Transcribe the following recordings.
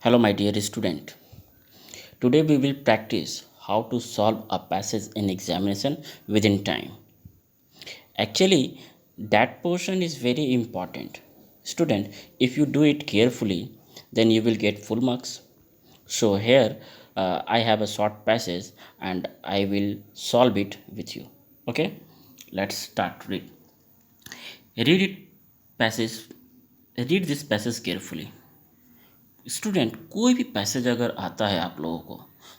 Hello, my dear student. Today we will practice how to solve a passage in examination within time. Actually, that portion is very important. Student, if you do it carefully, then you will get full marks. So here I have a short passage and I will solve it with you. Okay, let's start read. Read it passage. Read this passage carefully. Student कोई भी passage अगर आता है आप लोगों को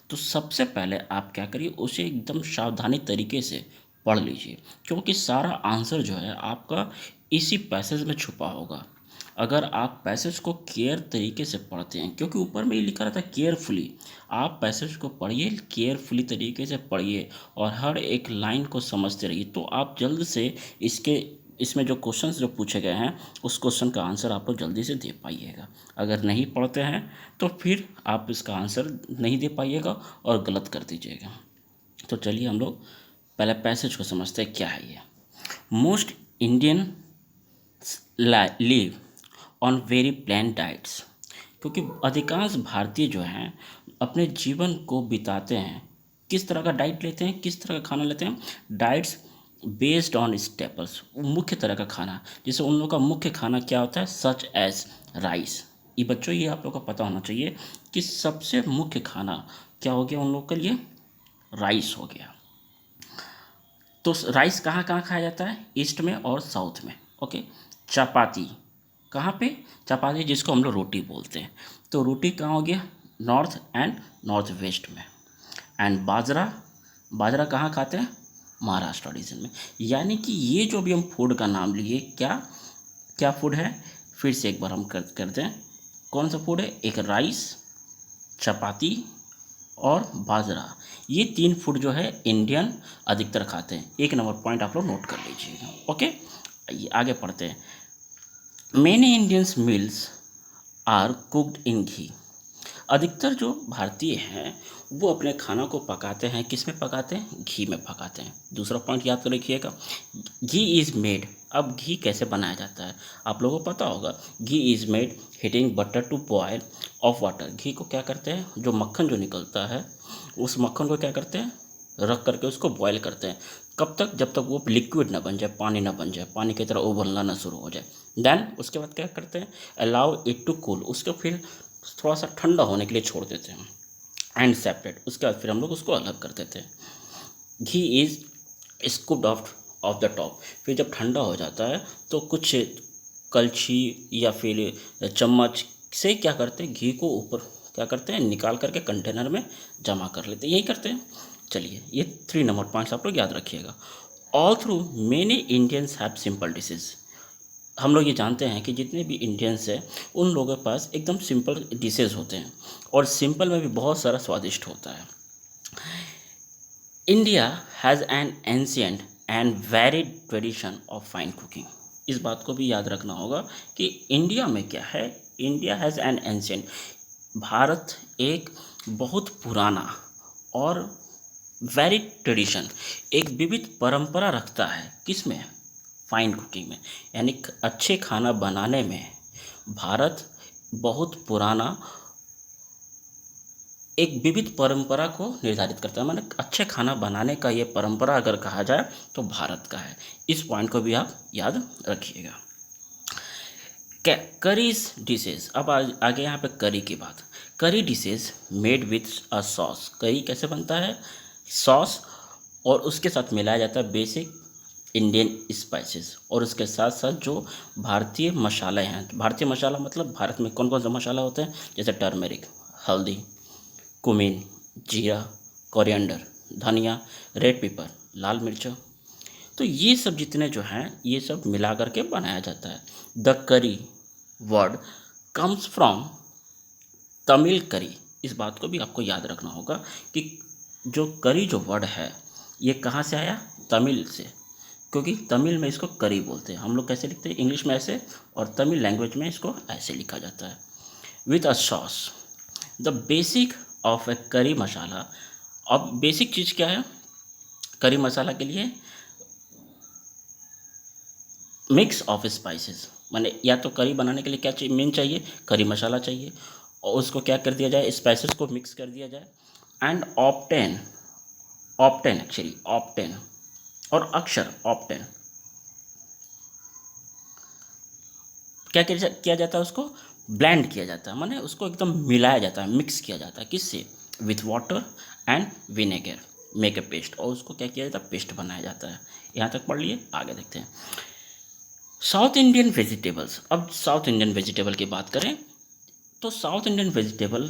तो सबसे पहले आप क्या करिए उसे एकदम सावधानी तरीके से पढ़ लीजिए क्योंकि सारा आंसर जो है आपका इसी पैसेज में छुपा होगा। अगर आप पैसेज को केयर तरीके से पढ़ते हैं क्योंकि ऊपर में ये लिखा रहता है केयरफुली, आप पैसेज को पढ़िए केयरफुली तरीके से पढ़िए और हर एक लाइन को समझते रहिए तो आप जल्द से इसमें जो क्वेश्चंस जो पूछे गए हैं उस क्वेश्चन का आंसर आप लोग जल्दी से दे पाइएगा। अगर नहीं पढ़ते हैं तो फिर आप इसका आंसर नहीं दे पाइएगा और गलत कर दीजिएगा। तो चलिए हम लोग पहले पैसेज को समझते हैं क्या है ये। Most Indian live on very plain diets, क्योंकि अधिकांश भारतीय जो हैं अपने जीवन को बिताते हैं किस तरह का डाइट लेते हैं, किस तरह का खाना लेते हैं। डाइट्स बेस्ड ऑन स्टेपल्स, मुख्य तरह का खाना, जैसे उन लोगों का मुख्य खाना क्या होता है, सच एज राइस। ये बच्चों ये आप लोग को पता होना चाहिए कि सबसे मुख्य खाना क्या हो गया उन लोगों के लिए, राइस हो गया। तो राइस कहाँ कहाँ खाया जाता है, ईस्ट में और साउथ में। ओके, चपाती कहाँ पे, चपाती जिसको हम लोग रोटी बोलते हैं, तो रोटी कहाँ हो गया, नॉर्थ एंड नॉर्थ वेस्ट में। एंड बाजरा, बाजरा कहाँ खाते हैं, महाराष्ट्र रीजन में। यानी कि ये जो भी हम फूड का नाम लिए क्या क्या फूड है, फिर से एक बार हम करते हैं कौन सा फूड है, एक राइस, चपाती और बाजरा, ये तीन फूड जो है इंडियन अधिकतर खाते हैं। एक नंबर पॉइंट आप लोग नोट कर लीजिएगा। ओके, आगे पढ़ते हैं। Many Indians meals are cooked in ghee, अधिकतर जो भारतीय हैं वो अपने खाना को पकाते हैं, किस में पकाते हैं, घी में पकाते हैं। दूसरा पॉइंट याद कर रखिएगा, घी इज़ मेड। अब घी कैसे बनाया जाता है आप लोगों को पता होगा, ghee is made heating butter to boil off water. घी को क्या करते हैं, जो मक्खन जो निकलता है उस मक्खन को क्या करते हैं, रख करके उसको बॉयल करते हैं। कब तक, जब तक वो लिक्विड ना बन जाए, पानी ना बन जाए, पानी की तरह उबलना ना शुरू हो जाए। देन उसके बाद क्या करते हैं, अलाउ इट टू कूल, उसको फिर थोड़ा सा ठंडा होने के लिए छोड़ देते हैं। एंड सेपरेट, उसके बाद फिर हम लोग उसको अलग कर देते हैं। Ghee is scooped off the top, फिर जब ठंडा हो जाता है तो कुछ कलछी या फिर चम्मच से क्या करते हैं, घी को ऊपर क्या करते हैं, निकाल करके कंटेनर में जमा कर लेते हैं, यही करते हैं। चलिए ये 3 नंबर पॉइंट्स आप लोग याद रखिएगा। All through many Indians have simple dishes, हम लोग ये जानते हैं कि जितने भी इंडियंस हैं उन लोगों के पास एकदम सिंपल डिशेज होते हैं और सिंपल में भी बहुत सारा स्वादिष्ट होता है। India has an ancient and varied tradition of fine cooking, इस बात को भी याद रखना होगा कि इंडिया में क्या है, India has an ancient, Bharat एक बहुत पुराना और वेरिड ट्रेडिशन, एक विविध परंपरा रखता है, किसमें, फाइन कुकिंग में, यानी अच्छे खाना बनाने में भारत बहुत पुराना एक विविध परंपरा को निर्धारित करता है। माने अच्छे खाना बनाने का ये परंपरा अगर कहा जाए तो भारत का है। इस पॉइंट को भी आप याद रखिएगा। करीज डिशेज, अब आगे यहाँ पे करी की बात। करी dishes made with a sauce, करी कैसे बनता है, सॉस और उसके साथ मिलाया जाता है बेसिक इंडियन स्पाइसेस और उसके साथ साथ जो भारतीय मसाले हैं। भारतीय मसाला मतलब भारत में कौन कौन सा मसाला होते हैं, जैसे टर्मेरिक, हल्दी, कुमिन, जीरा, कोरिएंडर, धनिया, रेड पेपर, लाल मिर्च, तो ये सब जितने जो हैं ये सब मिला करके बनाया जाता है। द करी वर्ड कम्स फ्रॉम तमिल करी, इस बात को भी आपको याद रखना होगा कि जो करी जो वर्ड है ये कहाँ से आया, तमिल से, क्योंकि तमिल में इसको करी बोलते हैं। हम लोग कैसे लिखते हैं, इंग्लिश में ऐसे और तमिल लैंग्वेज में इसको ऐसे लिखा जाता है। With a sauce, the basic of a curry masala. अब बेसिक चीज़ क्या है करी मसाला के लिए, मिक्स ऑफ स्पाइसेस, माने या तो करी बनाने के लिए क्या चाहिए, मेन चाहिए करी मसाला चाहिए और उसको क्या कर दिया जाए, स्पाइसेस को मिक्स कर दिया जाए and often, often actually often और अक्षर ऑप्टेन क्या किया जाता है, उसको ब्लेंड किया जाता है, माने उसको एकदम मिलाया जाता है, मिक्स किया जाता है, किससे, with water and vinegar, make a paste, और उसको क्या किया जाता है, पेस्ट बनाया जाता है। यहाँ तक पढ़ लिए, आगे देखते हैं। साउथ इंडियन वेजिटेबल्स, अब साउथ इंडियन वेजिटेबल की बात करें तो साउथ इंडियन वेजिटेबल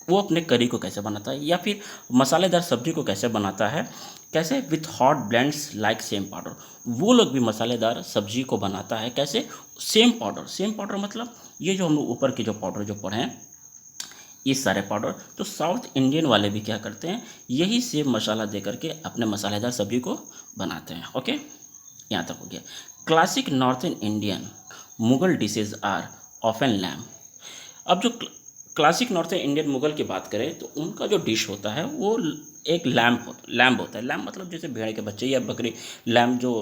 वो अपने करी को कैसे बनाता है या फिर मसालेदार सब्जी को कैसे बनाता है, कैसे, with hot blends like same powder, वो लोग भी मसालेदार सब्जी को बनाता है कैसे, सेम पाउडर, सेम पाउडर मतलब ये जो हम लोग ऊपर के जो पाउडर जो पढ़े हैं ये सारे पाउडर, तो साउथ इंडियन वाले भी क्या करते हैं, यही सेम मसाला दे करके अपने मसालेदार सब्जी को बनाते हैं। ओके, यहाँ तक हो गया। Classic northern Indian Mughal dishes are often lamb. अब जो क्लासिक नॉर्थ इंडियन मुगल की बात करें तो उनका जो डिश होता है वो एक लैम्ब होता है। लैम्ब मतलब जैसे भेड़ के बच्चे या बकरी, लैम्ब जो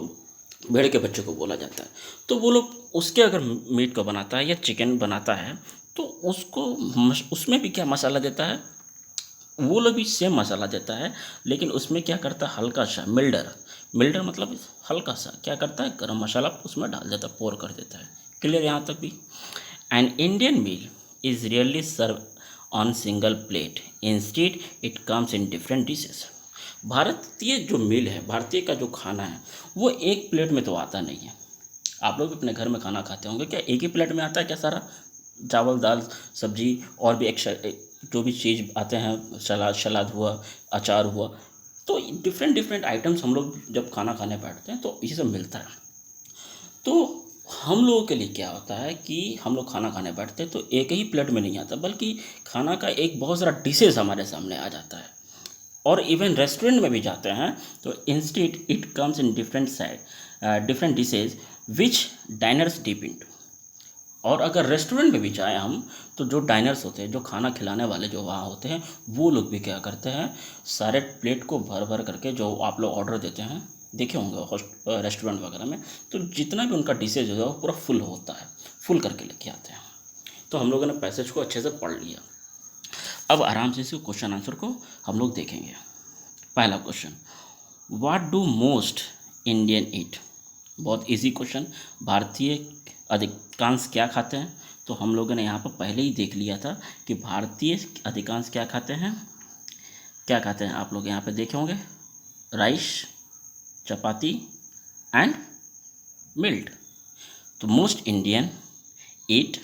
भेड़ के बच्चे को बोला जाता है, तो वो लोग उसके अगर मीट को बनाता है या चिकन बनाता है तो उसको उसमें भी क्या मसाला देता है, वो लोग भी सेम मसाला देता है, लेकिन उसमें क्या करता है, हल्का सा मिल्डर, मिल्डर मतलब हल्का सा क्या करता है, गरम मसाला उसमें डाल देता है, पोर कर देता है। क्लियर यहाँ तक भी। An Indian meal is rarely served on single plate. Instead, it comes in different dishes. भारतीय जो मील है, भारतीय का जो खाना है वो एक प्लेट में तो आता नहीं है। आप लोग अपने घर में खाना खाते होंगे, क्या एक ही प्लेट में आता है क्या सारा, चावल दाल सब्जी और भी जो भी चीज़ आते हैं, सलाद हुआ, अचार हुआ, तो डिफरेंट डिफरेंट आइटम्स हम लोग जब खाना खाने बैठते हैं तो ये सब मिलता है। तो हम लोगों के लिए क्या होता है कि हम लोग खाना खाने बैठते हैं तो एक ही प्लेट में नहीं आता, बल्कि खाना का एक बहुत सारा डिशेज हमारे सामने आ जाता है। और इवन रेस्टोरेंट में भी जाते हैं तो instead it comes in different dishes which diners dip into. और अगर रेस्टोरेंट में भी जाएँ हम तो जो डाइनर्स होते हैं, जो खाना खिलाने वाले जो वहाँ होते हैं, वो लोग भी क्या करते हैं, सारे प्लेट को भर भर करके जो आप लोग ऑर्डर देते हैं, देखे होंगे रेस्टोरेंट वगैरह में, तो जितना भी उनका डिशेज होगा वो पूरा फुल होता है, फुल करके लेके आते हैं। तो हम लोगों ने पैसेज को अच्छे से पढ़ लिया। अब आराम से इस क्वेश्चन आंसर को हम लोग देखेंगे। पहला question, what do most Indian eat. बहुत इजी क्वेश्चन, भारतीय अधिकांश क्या खाते हैं, तो हम लोगों ने यहाँ पर पहले ही देख लिया था कि भारतीय अधिकांश क्या खाते हैं, क्या खाते हैं आप लोग यहाँ पे देखे होंगे, राइस, चपाती एंड मिल्ट। तो most Indian eat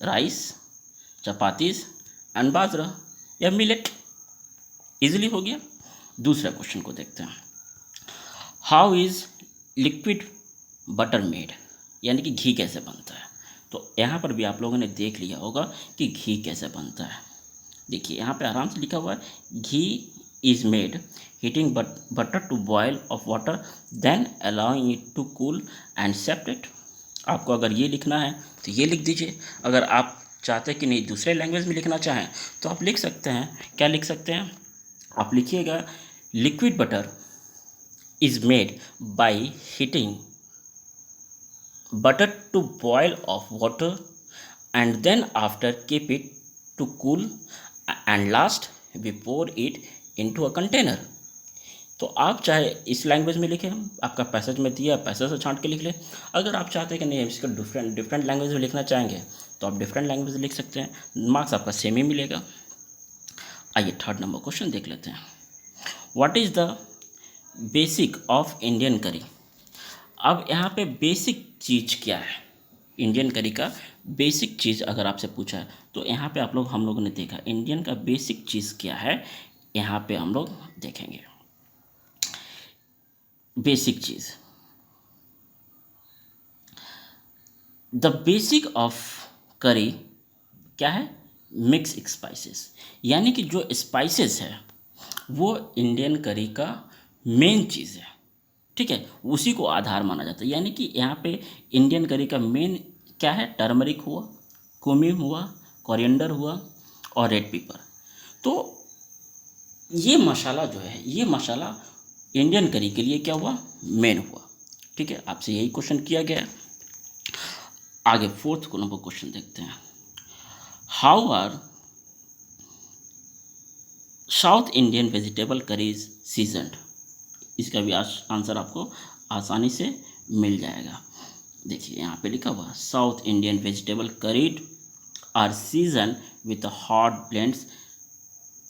rice, chapatis and bajra या मिलेट। इजीली हो गया। दूसरे क्वेश्चन को देखते हैं, how is liquid butter made, यानी कि घी कैसे बनता है। तो यहाँ पर भी आप लोगों ने देख लिया होगा कि घी कैसे बनता है। देखिए यहाँ पे आराम से लिखा हुआ है, ghee is made heating butter to boil off water then allowing it to cool and separate. आपको अगर ये लिखना है तो ये लिख दीजिए। अगर आप चाहते हैं कि नहीं दूसरे लैंग्वेज में लिखना चाहें तो आप लिख सकते हैं, क्या लिख सकते हैं, आप लिखिएगा liquid butter is made by heating butter to boil of water and then after keep it to cool and last we pour it into a container। तो आप चाहे इस लैंग्वेज में लिखें, आपका पैसेज में दिया, पैसेज से छांट के लिख लें। अगर आप चाहते हैं कि नहीं इसका डिफरेंट लैंग्वेज में लिखना चाहेंगे तो आप डिफरेंट लैंग्वेज लिख सकते हैं, मार्क्स आपका सेम ही मिलेगा। आइए थर्ड नंबर क्वेश्चन देख लेते हैं, what is the basic of Indian करी। अब यहाँ पे बेसिक चीज़ क्या है, इंडियन करी का बेसिक चीज़ अगर आपसे पूछा है तो यहाँ पे हम लोगों ने देखा इंडियन का बेसिक चीज़ क्या है, यहाँ पे हम लोग देखेंगे basic cheese. The basic of करी क्या है, मिक्स स्पाइसेस, यानी कि जो स्पाइसेस है वो इंडियन करी का मेन चीज़ है, ठीक है, उसी को आधार माना जाता है। यानी कि यहाँ पे इंडियन करी का मेन क्या है, टर्मरिक हुआ, कुमिन हुआ, कोरिएंडर हुआ और रेड पेपर। तो ये मसाला जो है, ये मसाला इंडियन करी के लिए क्या हुआ, मेन हुआ, ठीक है। आपसे यही क्वेश्चन किया गया है। आगे फोर्थ नंबर क्वेश्चन देखते हैं, how are South Indian vegetable curry is seasoned. इसका भी आंसर आपको आसानी से मिल जाएगा। देखिए यहाँ पे लिखा हुआ south Indian vegetable curried are season with hot blends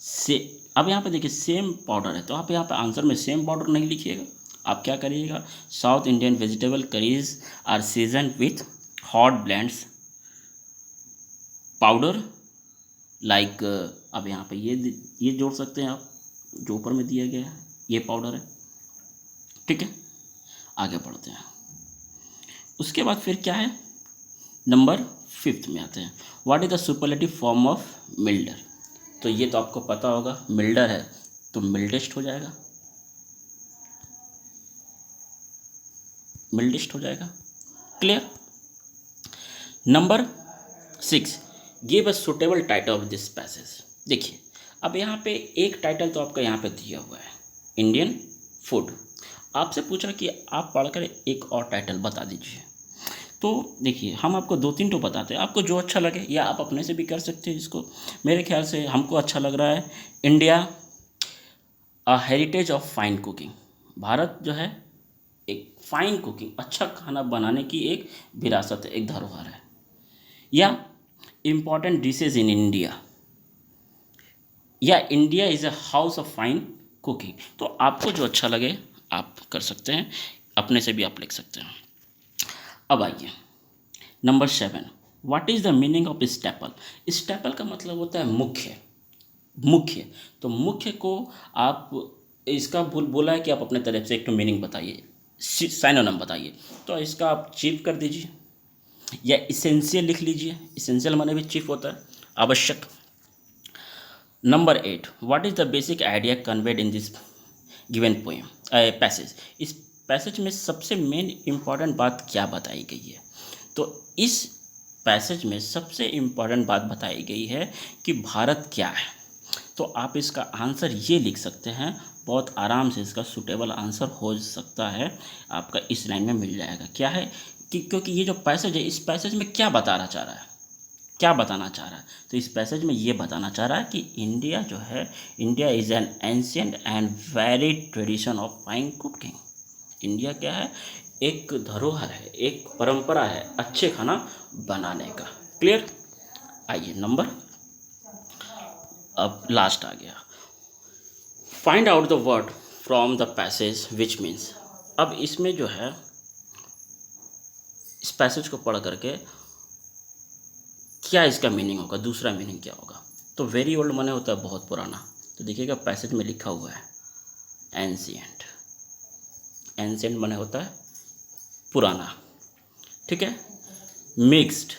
से। अब यहाँ पे देखिए सेम पाउडर है, तो आप यहाँ पे आंसर में सेम पाउडर नहीं लिखिएगा, आप क्या करिएगा, South Indian vegetable curries are season with hot blends powder like. अब यहाँ पे ये जोड़ सकते हैं आप, जो ऊपर में दिया गया है ये पाउडर है, ठीक है। आगे बढ़ते हैं। उसके बाद फिर क्या है, नंबर 5 में आते हैं। What is the superlative form of milder. तो ये तो आपको पता होगा, मिल्डर है तो मिल्डेस्ट हो जाएगा, मिल्डेस्ट हो जाएगा, clear. Number 6, give a suitable title of this passage. देखिए अब यहाँ पे एक टाइटल तो आपका यहाँ पे दिया हुआ है, इंडियन फूड। आपसे पूछा कि आप पढ़कर एक और टाइटल बता दीजिए। तो देखिए हम आपको 2-3 तो बताते हैं, आपको जो अच्छा लगे, या आप अपने से भी कर सकते हैं इसको। मेरे ख्याल से हमको अच्छा लग रहा है India a heritage of fine cooking. Bharat जो है एक फाइन कुकिंग, अच्छा खाना बनाने की एक विरासत है, एक धरोहर है। या इम्पॉर्टेंट डिशेज इन इंडिया, या India is a house of fine cooking. तो आपको जो अच्छा लगे आप कर सकते हैं, अपने से भी आप लिख सकते हैं। अब आइए number 7, what is the meaning of staple. Staple का मतलब होता है मुख्य, मुख्य। तो मुख्य को आप इसका बोला है कि आप अपने तरफ से एक तो मीनिंग बताइए, साइनोनिम बताइए। तो इसका आप चीफ कर दीजिए, या इसेंशियल लिख लीजिए। इसेंशियल माने भी चीफ होता है, आवश्यक। Number 8, what is the basic idea conveyed in this given poem passage. इस पैसेज में सबसे मेन इम्पॉर्टेंट बात क्या बताई गई है। तो इस पैसेज में सबसे इम्पॉर्टेंट बात बताई गई है कि भारत क्या है। तो आप इसका आंसर ये लिख सकते हैं, बहुत आराम से इसका सूटेबल आंसर हो सकता है आपका, इस लाइन में मिल जाएगा। क्या है कि क्योंकि ये जो पैसेज है, इस पैसेज में क्या बताना चाह रहा है, क्या बताना चाह रहा है। तो इस पैसेज में ये बताना चाह रहा है कि इंडिया जो है, India is an ancient and very tradition of fine cooking. India क्या है, एक धरोहर है, एक परंपरा है अच्छे खाना बनाने का, क्लियर। आइए नंबर, अब लास्ट आ गया, find out the word from the passage which means. अब इसमें जो है इस पैसेज को पढ़ करके क्या इसका मीनिंग होगा, दूसरा मीनिंग क्या होगा। तो वेरी ओल्ड माने होता है बहुत पुराना। तो देखिएगा पैसेज में लिखा हुआ है एंशिएंट, एंशिएंट माने होता है पुराना, ठीक है। मिक्स्ड,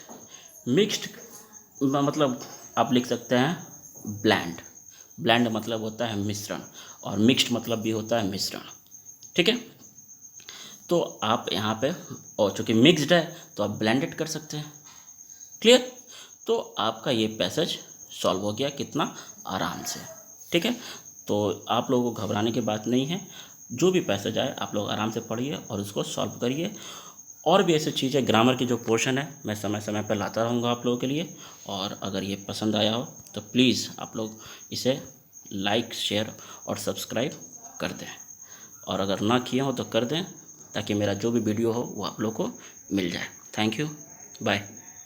मिक्स्ड मतलब आप लिख सकते हैं ब्लैंड, ब्लैंड मतलब होता है मिश्रण, और मिक्स्ड मतलब भी होता है मिश्रण, ठीक है। तो आप यहाँ पे, और चूँकि मिक्स्ड है तो आप ब्लेंडेड कर सकते हैं, क्लियर। तो आपका ये पैसेज सॉल्व हो गया, कितना आराम से, ठीक है। तो आप लोगों को घबराने की बात नहीं है, जो भी पैसेज आए आप लोग आराम से पढ़िए और उसको सॉल्व करिए। और भी ऐसी चीज़ें, ग्रामर की जो पोर्शन है मैं समय समय पर लाता रहूँगा आप लोगों के लिए। और अगर ये पसंद आया हो तो प्लीज़ आप लोग इसे लाइक, शेयर और सब्सक्राइब कर दें, और अगर ना किए हो तो कर दें, ताकि मेरा जो भी वीडियो हो वो आप लोग को मिल जाए। Thank you, bye.